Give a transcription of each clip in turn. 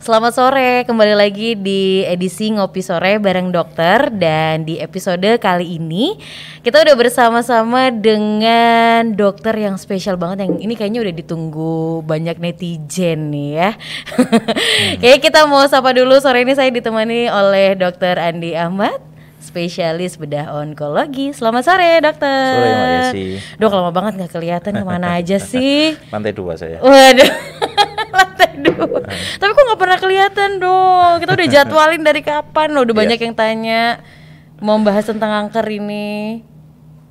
Selamat sore, kembali lagi di edisi Ngopi Sore bareng dokter. Dan di episode kali ini kita udah bersama-sama dengan dokter yang spesial banget. Yang ini kayaknya udah ditunggu banyak netizen nih ya. Kayaknya kita mau sapa dulu. Sore ini saya ditemani oleh dokter Andi Ahmad, spesialis bedah onkologi. Selamat sore dokter. Sore Mbak Yesi. Dok, lama banget gak kelihatan, kemana aja sih? Lantai 2 saya. Waduh. Lantai 2. Tapi kok gak pernah kelihatan dong. Kita udah jadwalin dari kapan loh. Udah banyak yang tanya mau bahas tentang kanker ini.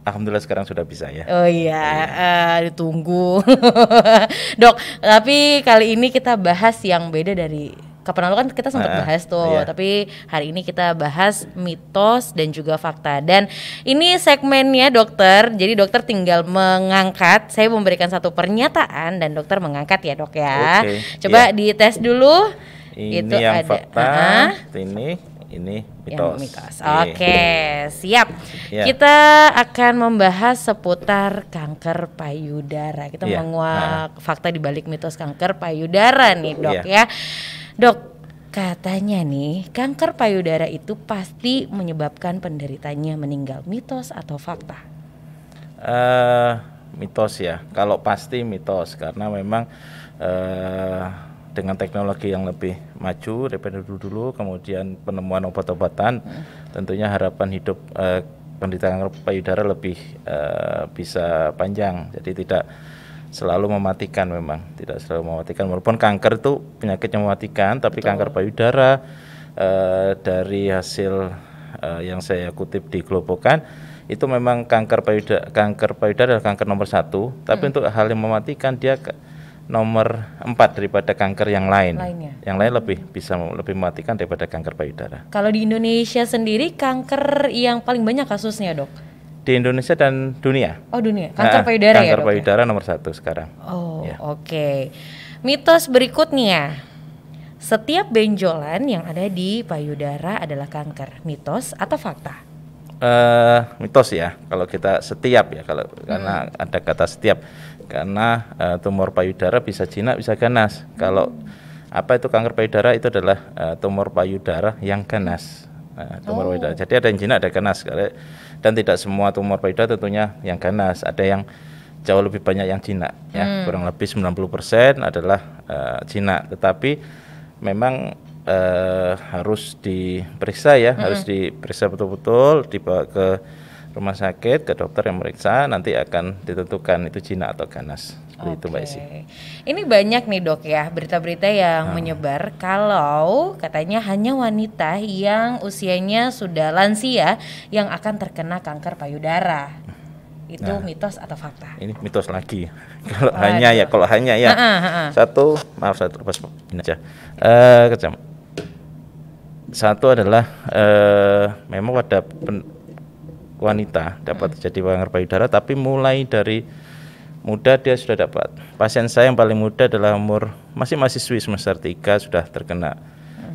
Alhamdulillah sekarang sudah bisa ya. Oh iya, ditunggu. Dok, tapi kali ini kita bahas yang beda dari kapan lalu kan kita sempat bahas tuh, tapi hari ini kita bahas mitos dan juga fakta. Dan ini segmennya dokter, jadi dokter tinggal mengangkat, saya memberikan satu pernyataan dan dokter mengangkat ya dok ya. Coba dites dulu. Ini itu yang ada fakta, ini mitos. Oke, siap. Kita akan membahas seputar kanker payudara. Kita menguak fakta di balik mitos kanker payudara nih dok ya. Dok, katanya nih kanker payudara itu pasti menyebabkan penderitanya meninggal. Mitos atau fakta? Mitos ya. Kalau pasti mitos karena memang dengan teknologi yang lebih maju daripada dulu, kemudian penemuan obat-obatan, tentunya harapan hidup penderita kanker payudara lebih bisa panjang. Jadi tidak selalu mematikan, memang tidak selalu mematikan. Walaupun kanker itu penyakit yang mematikan, tapi kanker payudara dari hasil yang saya kutip di Globokan itu memang kanker payudara adalah kanker nomor 1, tapi untuk hal yang mematikan dia nomor 4 daripada kanker yang lain. Yang lain lebih mematikan daripada kanker payudara. Kalau di Indonesia sendiri kanker yang paling banyak kasusnya dok? Di Indonesia dan dunia. Oh dunia, kanker payudara ya dok? Kanker payudara nomor 1 sekarang. Oh ya. Oke. Mitos berikutnya, setiap benjolan yang ada di payudara adalah kanker. Mitos atau fakta? Mitos ya. Kalau kita setiap ya, karena ada kata setiap, karena tumor payudara bisa jinak bisa ganas. Kalau apa itu kanker payudara, itu adalah tumor payudara yang ganas. Tumor payudara. Jadi ada yang jinak, ada ganas. Dan tidak semua tumor payudara tentunya yang ganas, ada yang jauh lebih banyak yang jinak ya, kurang lebih 90% adalah jinak. Tetapi memang harus diperiksa ya, harus diperiksa betul-betul, dibawa ke rumah sakit, ke dokter yang meriksa, nanti akan ditentukan itu jinak atau ganas. Seperti itu Mbak Isi. Ini banyak nih dok ya berita-berita yang menyebar kalau katanya hanya wanita yang usianya sudah lansia yang akan terkena kanker payudara. Itu mitos atau fakta? Ini mitos lagi. Kalau hanya ya. Satu ini aja. Satu adalah memang pada wanita dapat terjadi kanker payudara, tapi mulai dari muda dia sudah dapat. Pasien saya yang paling muda adalah umur masih mahasiswi semester 3 sudah terkena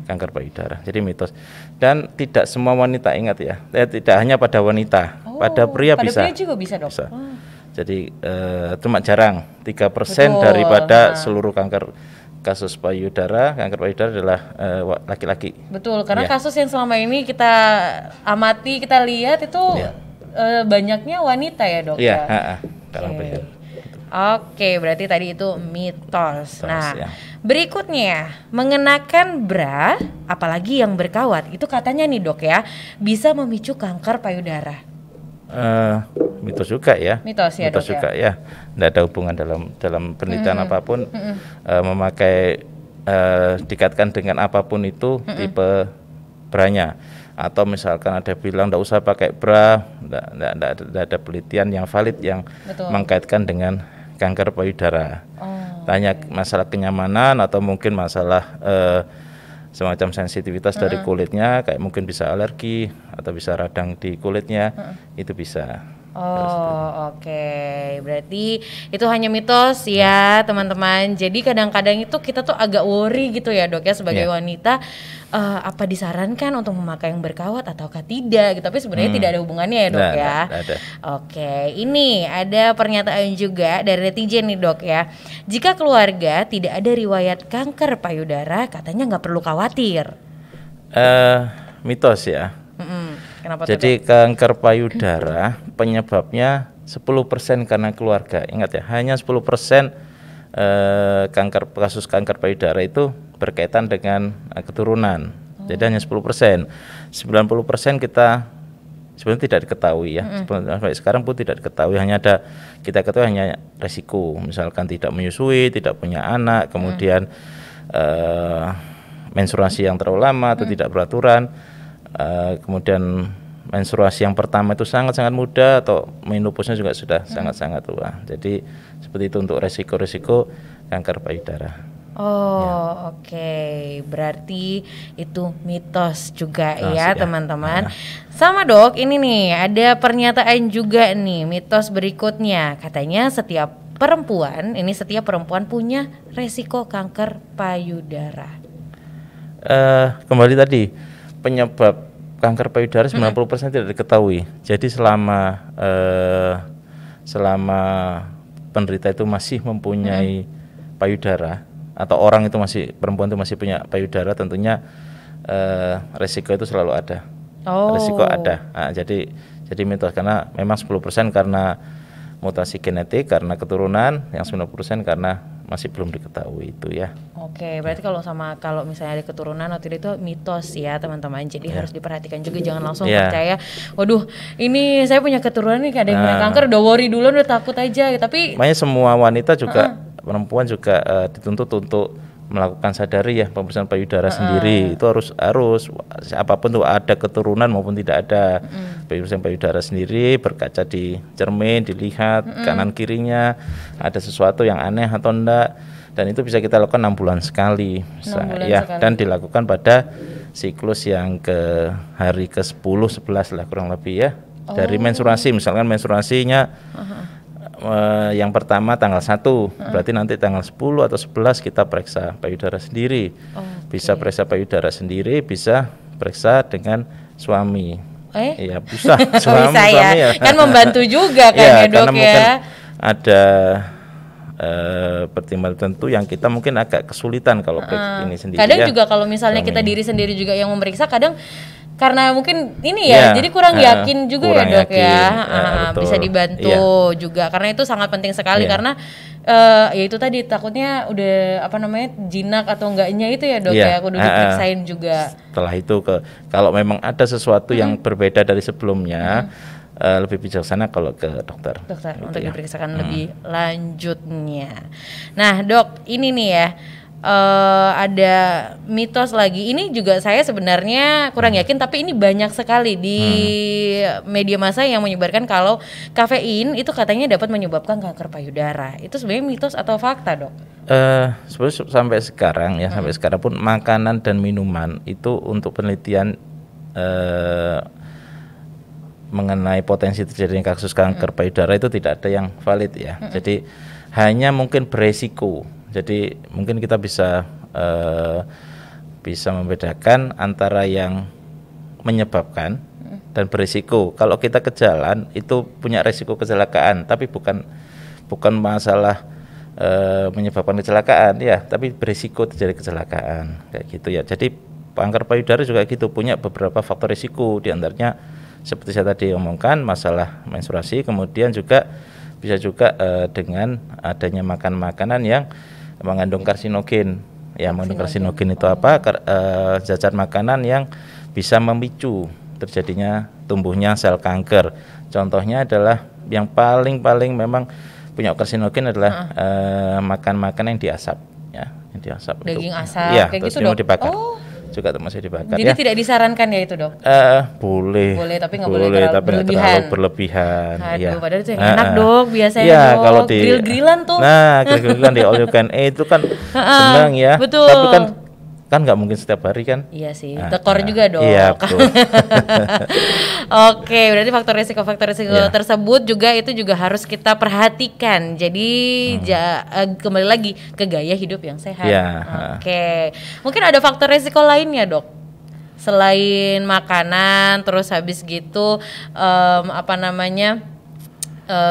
kanker payudara. Jadi mitos. Dan tidak semua wanita, ingat ya. Tidak hanya pada wanita, pada pria bisa. Pada pria juga bisa dok. Bisa. Jadi cuma jarang 3% daripada seluruh kasus payudara, kanker payudara adalah laki-laki. Betul, karena kasus yang selama ini kita amati, kita lihat itu banyaknya wanita ya dok. Iya, Oke, berarti tadi itu mitos. Berikutnya mengenakan bra, apalagi yang berkawat, itu katanya nih dok ya bisa memicu kanker payudara. Mitos juga ya. Mitos juga ya. Tidak ada hubungan dalam penelitian apapun. Memakai dikaitkan dengan apapun itu tipe branya. Atau misalkan ada bilang tidak usah pakai bra, tidak ada penelitian yang valid yang mengkaitkan dengan kanker payudara. Tanya masalah kenyamanan atau mungkin masalah semacam sensitivitas dari kulitnya, kayak mungkin bisa alergi atau bisa radang di kulitnya, itu bisa. Oh, oke. Berarti itu hanya mitos ya, teman-teman. Jadi kadang-kadang itu kita tuh agak worry gitu ya, Dok ya, sebagai wanita, apa disarankan untuk memakai yang berkawat ataukah tidak gitu. Tapi sebenarnya tidak ada hubungannya ya, Dok ya. Nggak ada. Oke, ini ada pernyataan juga dari netizen nih, Dok ya. Jika keluarga tidak ada riwayat kanker payudara, katanya nggak perlu khawatir. Mitos ya. Kenapa tuh, Jadi kanker payudara penyebabnya 10% karena keluarga. Ingat ya, hanya 10% kasus kanker payudara itu berkaitan dengan keturunan. Jadi hanya 10%. 90% kita sebenarnya tidak diketahui ya. Sampai sekarang pun tidak diketahui, kita ketahui hanya resiko, misalkan tidak menyusui, tidak punya anak, kemudian menstruasi yang terlalu lama atau tidak beraturan. Kemudian menstruasi yang pertama itu sangat-sangat muda atau menopause juga sudah sangat-sangat tua. Jadi seperti itu untuk resiko-resiko kanker payudara. Oh, oke. Berarti itu mitos juga ya, teman-teman. Sama, Dok, ini nih ada pernyataan juga nih, mitos berikutnya. Katanya setiap perempuan punya resiko kanker payudara. Kembali tadi, penyebab kanker payudara 90% tidak diketahui. Jadi selama penderita itu masih mempunyai payudara atau orang itu perempuan itu masih punya payudara, tentunya resiko itu selalu ada. Resiko ada. Nah, jadi mitos, karena memang 10% karena mutasi genetik, karena keturunan, yang 90% karena masih belum diketahui itu ya. Oke, berarti kalau misalnya ada keturunan atau tidak, itu mitos ya, teman-teman. Jadi harus diperhatikan juga, jangan langsung percaya. Waduh, ini saya punya keturunan nih, ada yang punya kanker, udah worry duluan, udah takut aja. Tapi makanya semua wanita juga perempuan juga dituntut untuk melakukan sadari ya, pemeriksaan payudara sendiri. Itu harus apapun tuh, ada keturunan maupun tidak ada, pemeriksaan payudara sendiri, berkaca di cermin, dilihat kanan kirinya ada sesuatu yang aneh atau enggak, dan itu bisa kita lakukan 6 bulan sekali, dan dilakukan pada siklus yang ke hari ke-10-11 lah kurang lebih ya. Dari menstruasi, misalkan menstruasinya yang pertama tanggal 1, berarti nanti tanggal 10 atau 11 kita periksa payudara sendiri. Bisa periksa payudara sendiri, bisa periksa dengan suami. Iya, bisa. Suami ya. Kan membantu juga kan ya, Dok, karena mungkin ada pertimbangan tertentu yang kita mungkin agak kesulitan kalau ini sendiri. Kadang juga kalau misalnya kita diri sendiri juga yang memeriksa, kadang karena mungkin ini ya, jadi kurang yakin juga ya, Dok ya. Bisa dibantu juga, karena itu sangat penting sekali, karena ya itu tadi takutnya udah jinak atau enggaknya itu ya, Dok ya, kudu diperiksain juga. Setelah itu kalau memang ada sesuatu yang berbeda dari sebelumnya, lebih bijaksana kalau ke dokter untuk diperiksakan lebih lanjutnya. Nah, Dok, ini nih ya, ada mitos lagi. Ini juga saya sebenarnya kurang yakin, tapi ini banyak sekali di media massa yang menyebarkan kalau kafein itu katanya dapat menyebabkan kanker payudara. Itu sebenarnya mitos atau fakta, Dok? Sebenarnya sampai sekarang pun makanan dan minuman itu untuk penelitian mengenai potensi terjadinya kasus kanker payudara itu tidak ada yang valid ya. Jadi hanya mungkin beresiko. Jadi mungkin kita bisa membedakan antara yang menyebabkan dan berisiko. Kalau kita ke jalan itu punya risiko kecelakaan, tapi bukan masalah menyebabkan kecelakaan ya, tapi berisiko terjadi kecelakaan kayak gitu ya. Jadi kanker payudara juga gitu, punya beberapa faktor risiko, di antaranya seperti saya tadi omongkan, masalah menstruasi, kemudian juga bisa juga dengan adanya makanan yang mengandung karsinogen. Ya, mengandung karsinogen itu apa? Zat makanan yang bisa memicu terjadinya tumbuhnya sel kanker. Contohnya adalah yang paling memang punya karsinogen adalah makan-makan yang diasap, ya, yang diasap. Daging asap, ya, kayak gitu, Dok. Dibakar. Juga termasuk dibakar. Jadi tidak disarankan ya itu, Dok? Boleh, tapi nggak boleh terlalu berlebihan. Aduh, padahal itu yang enak, Dok, biasanya, ya, Dok. kalau di grill-grillan tuh. Nah, grill-grillan di all you can eat itu kan senang ya. Betul. Tapi kan kan nggak mungkin setiap hari kan. Iya sih, tekor juga dong. Iya betul. Oke, berarti faktor risiko tersebut juga itu juga harus kita perhatikan. Jadi kembali lagi ke gaya hidup yang sehat. Oke, mungkin ada faktor risiko lainnya dok, selain makanan, terus habis gitu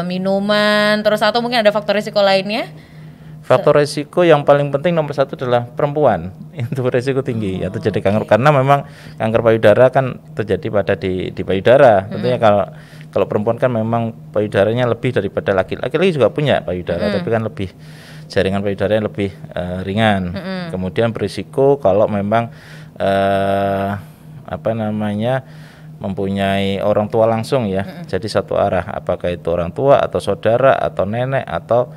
minuman, terus atau mungkin ada faktor risiko lainnya? Faktor resiko yang paling penting nomor satu adalah perempuan, itu beresiko tinggi ya terjadi kanker, karena memang kanker payudara kan terjadi pada di payudara. Tentunya kalau perempuan kan memang payudaranya lebih daripada laki-laki. Laki-laki juga punya payudara, tapi kan lebih jaringan payudaranya lebih ringan. Kemudian berisiko kalau memang mempunyai orang tua langsung ya, jadi satu arah, apakah itu orang tua atau saudara atau nenek atau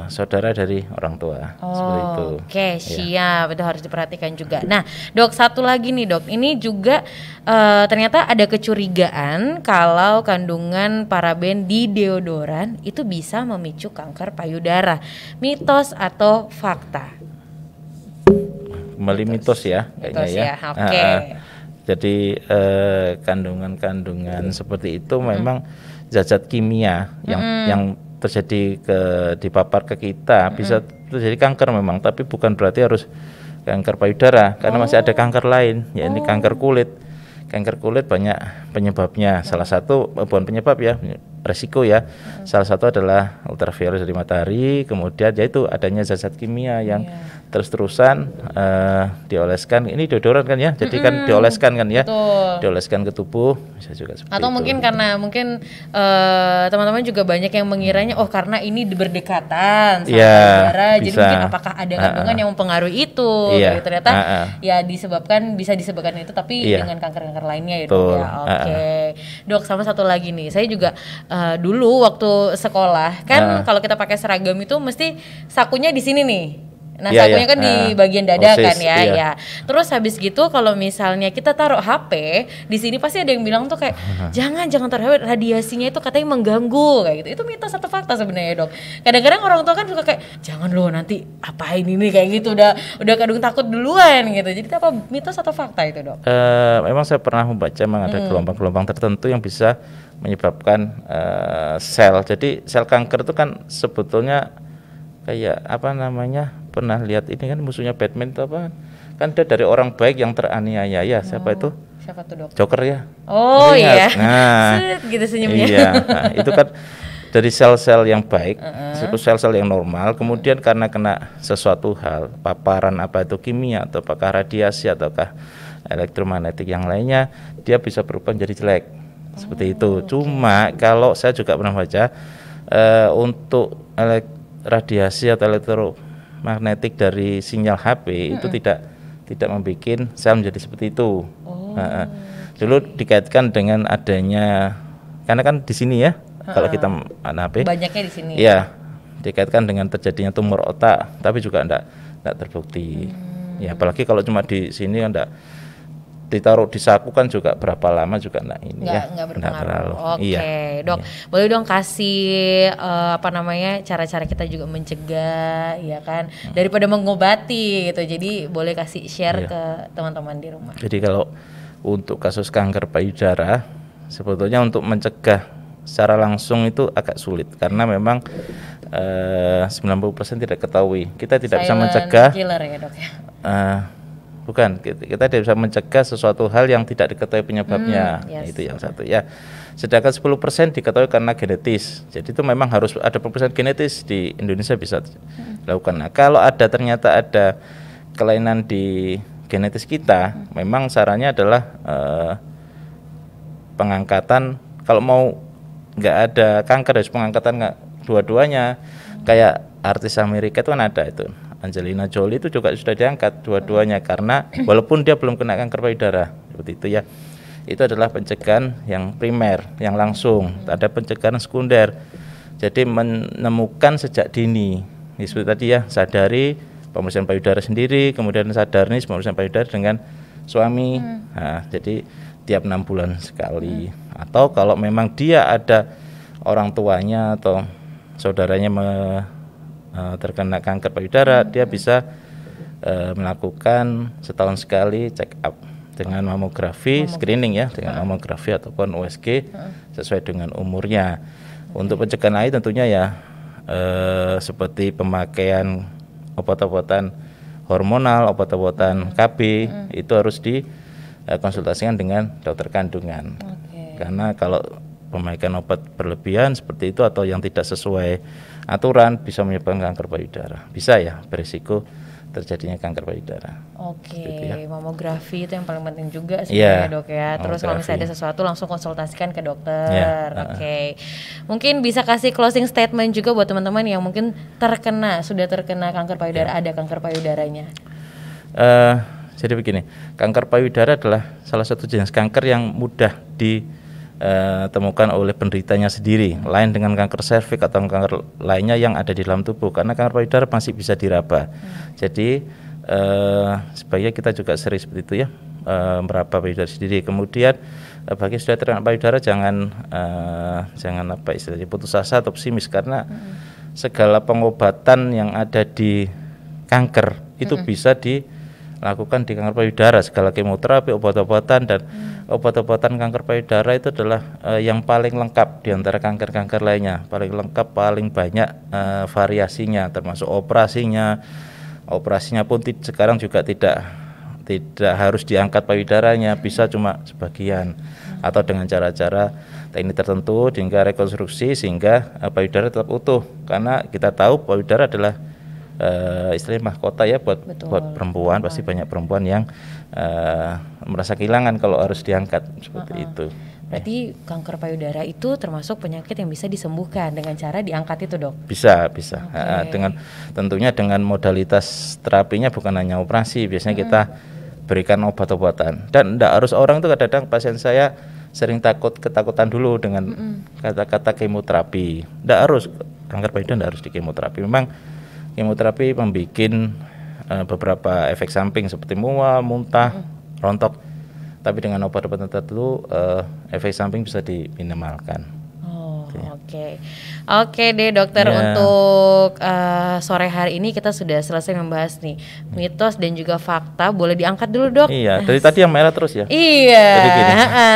saudara dari orang tua, seperti itu. Oke, siap, itu harus diperhatikan juga. Nah, dok, satu lagi nih dok, ini juga ternyata ada kecurigaan kalau kandungan paraben di deodoran itu bisa memicu kanker payudara. Mitos atau fakta? Kembali mitos ya, kayaknya ya. Oke. Jadi kandungan-kandungan seperti itu memang zat-zat kimia yang terjadi dipapar ke kita bisa terjadi kanker memang, tapi bukan berarti harus kanker payudara, karena masih ada kanker lain, yaitu kanker kulit. Kanker kulit banyak penyebabnya. Salah satu bukan penyebab ya, resiko ya. Salah satu adalah ultraviolet dari matahari, kemudian yaitu adanya zat-zat kimia yang terus-terusan dioleskan. Ini deodoran kan ya, jadi kan dioleskan kan ya. Betul. Dioleskan ke tubuh, bisa juga seperti atau itu. mungkin karena teman-teman juga banyak yang mengiranya karena ini berdekatan sama payudara, jadi mungkin apakah ada kandungan yang mempengaruhi itu. Ternyata ya bisa disebabkan itu, tapi dengan kanker-kanker lainnya ya dok ya. Oke. Dok, sama satu lagi nih, saya juga dulu waktu sekolah kan kalau kita pakai seragam itu mesti sakunya di sini nih. Nah, sakunya kan di bagian dada kan ya. Terus habis gitu kalau misalnya kita taruh HP di sini pasti ada yang bilang tuh kayak jangan taruh HP, radiasinya itu katanya mengganggu kayak gitu. Itu mitos atau fakta sebenarnya dok? Kadang-kadang orang tua kan suka kayak jangan loh nanti apain ini kayak gitu, udah kadung takut duluan gitu. Jadi apa mitos atau fakta itu dok? Memang saya pernah membaca memang ada gelombang-gelombang tertentu yang bisa menyebabkan sel. Jadi sel kanker itu kan sebetulnya kayak pernah lihat ini kan musuhnya Batman itu apa? Kan dia dari orang baik yang teraniaya ya. Siapa itu? Siapa tuh dok? Joker ya. Oh iya. Nah, gitu senyumnya. Iya. Nah, itu kan dari sel-sel yang baik, sel-sel yang normal, kemudian karena kena sesuatu hal, paparan apa itu kimia atau apakah radiasi ataukah elektromagnetik yang lainnya, dia bisa berubah menjadi jelek. Seperti itu. Cuma kalau saya juga pernah baca untuk radiasi atau elektromagnetik dari sinyal HP itu tidak membuat sel menjadi seperti itu. Dulu dikaitkan dengan adanya, karena kan di sini ya, kalau kita HP banyaknya di sini. Iya, dikaitkan dengan terjadinya tumor otak, tapi juga enggak terbukti. Ya, apalagi kalau cuma di sini enggak ditaruh di saku kan juga berapa lama juga nggak berpengaruh. Oke, dok, boleh dong kasih cara-cara kita juga mencegah ya kan daripada mengobati gitu. Jadi boleh kasih share ke teman-teman di rumah. Jadi kalau untuk kasus kanker payudara sebetulnya untuk mencegah secara langsung itu agak sulit karena memang 90% tidak ketahui. Kita tidak bisa mencegah killer ya dok ya. Bukan, kita tidak bisa mencegah sesuatu hal yang tidak diketahui penyebabnya. Itu yang satu ya. Sedangkan 10% diketahui karena genetis. Jadi itu memang harus ada pemeriksaan genetis di Indonesia bisa dilakukan. Nah, kalau ternyata ada kelainan di genetis kita, memang sarannya adalah pengangkatan. Kalau mau nggak ada kanker harus pengangkatan dua-duanya. Kayak artis Amerika itu kan ada itu. Angelina Jolie itu juga sudah diangkat dua-duanya karena walaupun dia belum kena kanker payudara, seperti itu ya. Itu adalah pencegahan yang primer, yang langsung. Ada pencegahan sekunder. Jadi menemukan sejak dini. Seperti tadi ya, sadari pemeriksaan payudara sendiri, kemudian sadar nih pemeriksaan payudara dengan suami. Nah, jadi tiap 6 bulan sekali. Atau kalau memang dia ada orang tuanya atau saudaranya terkena kanker payudara, dia bisa melakukan setahun sekali check up dengan mamografi, screening ya, dengan mamografi ataupun USG sesuai dengan umurnya. Untuk pencegahan lain tentunya ya seperti pemakaian obat-obatan hormonal, obat-obatan KB itu harus dikonsultasikan dengan dokter kandungan. Karena kalau pemakaian obat berlebihan seperti itu atau yang tidak sesuai aturan bisa menyebabkan kanker payudara. Bisa ya, berisiko terjadinya kanker payudara. Mamografi itu yang paling penting juga sebenarnya dok ya. Terus kalau misalnya ada sesuatu langsung konsultasikan ke dokter. Mungkin bisa kasih closing statement juga buat teman-teman yang mungkin sudah terkena kanker payudara, ada kanker payudaranya. Jadi begini, kanker payudara adalah salah satu jenis kanker yang mudah ditemukan oleh penderitanya sendiri, lain dengan kanker serviks atau kanker lainnya yang ada di dalam tubuh, karena kanker payudara masih bisa diraba. Jadi sebaiknya kita juga sering seperti itu ya, meraba payudara sendiri. Kemudian bagi sudah terkena payudara jangan apa istilahnya putus asa atau pesimis, karena segala pengobatan yang ada di kanker itu bisa dilakukan di kanker payudara. Segala kemoterapi, obat-obatan dan obat-obatan kanker payudara itu adalah yang paling lengkap di antara kanker-kanker lainnya, paling lengkap, paling banyak variasinya, termasuk operasinya. Operasinya pun sekarang juga tidak harus diangkat payudaranya, bisa cuma sebagian atau dengan cara-cara teknik tertentu hingga rekonstruksi sehingga payudara tetap utuh. Karena kita tahu payudara adalah istilahnya mahkota ya buat perempuan. Pasti banyak perempuan yang merasa kehilangan kalau harus diangkat seperti itu. Berarti kanker payudara itu termasuk penyakit yang bisa disembuhkan dengan cara diangkat itu dok? Bisa. Tentunya dengan modalitas terapinya bukan hanya operasi, biasanya kita berikan obat-obatan. Dan tidak harus orang itu, kadang-kadang pasien saya sering ketakutan dulu dengan kata-kata kemoterapi. Tidak harus, kanker payudara tidak harus di kemoterapi. Memang kemoterapi membuat beberapa efek samping seperti mual, muntah, rontok. Tapi dengan obat-obatan tertentu efek samping bisa diminimalkan. Oke deh dokter, untuk sore hari ini kita sudah selesai membahas nih mitos dan juga fakta. Boleh diangkat dulu dok? Iya, dari tadi yang merah terus ya. Iya.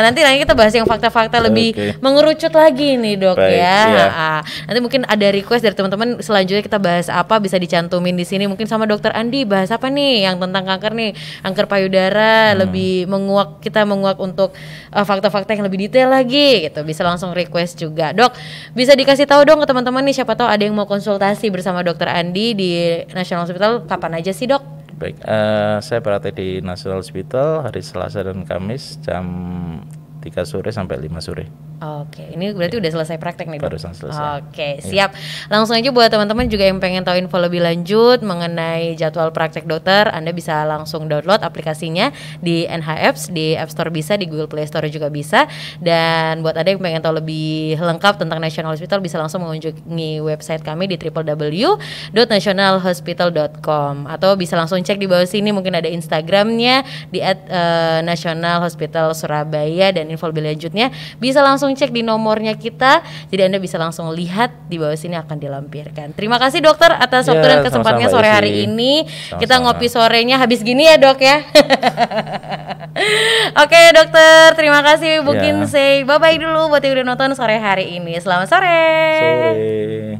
Nanti kita bahas yang fakta-fakta lebih mengerucut lagi nih dok. Baik, ya. Nanti mungkin ada request dari teman-teman selanjutnya kita bahas apa, bisa dicantumin di sini. Mungkin sama dokter Andi bahas apa nih yang tentang kanker nih, kanker payudara, lebih menguak untuk fakta-fakta yang lebih detail lagi gitu. Bisa langsung request juga dok. Bisa dikasih tahu dong ke teman-teman nih, siapa tahu ada yang mau konsultasi bersama dokter Andi di National Hospital, kapan aja sih dok? Baik, saya praktek di National Hospital hari Selasa dan Kamis jam 3 sore sampai 5 sore. Oke, ini berarti udah selesai praktek nih dok? Barusan selesai. Oke, siap. Langsung aja buat teman-teman juga yang pengen tahu info lebih lanjut mengenai jadwal praktek dokter, Anda bisa langsung download aplikasinya di NHapps, di App Store bisa, di Google Play Store juga bisa. Dan buat Anda yang pengen tahu lebih lengkap tentang National Hospital, bisa langsung mengunjungi website kami di www.nationalhospital.com, atau bisa langsung cek di bawah sini, mungkin ada Instagramnya di @National Hospital Surabaya, dan info lebih lanjutnya bisa langsung cek di nomornya kita, jadi Anda bisa langsung lihat di bawah sini akan dilampirkan. Terima kasih dokter atas waktu dan kesempatannya sore hari ini. Kita ngopi sorenya habis gini ya dok ya. Oke dokter, terima kasih. Mungkin say bye bye dulu buat yang udah nonton sore hari ini. Selamat sore.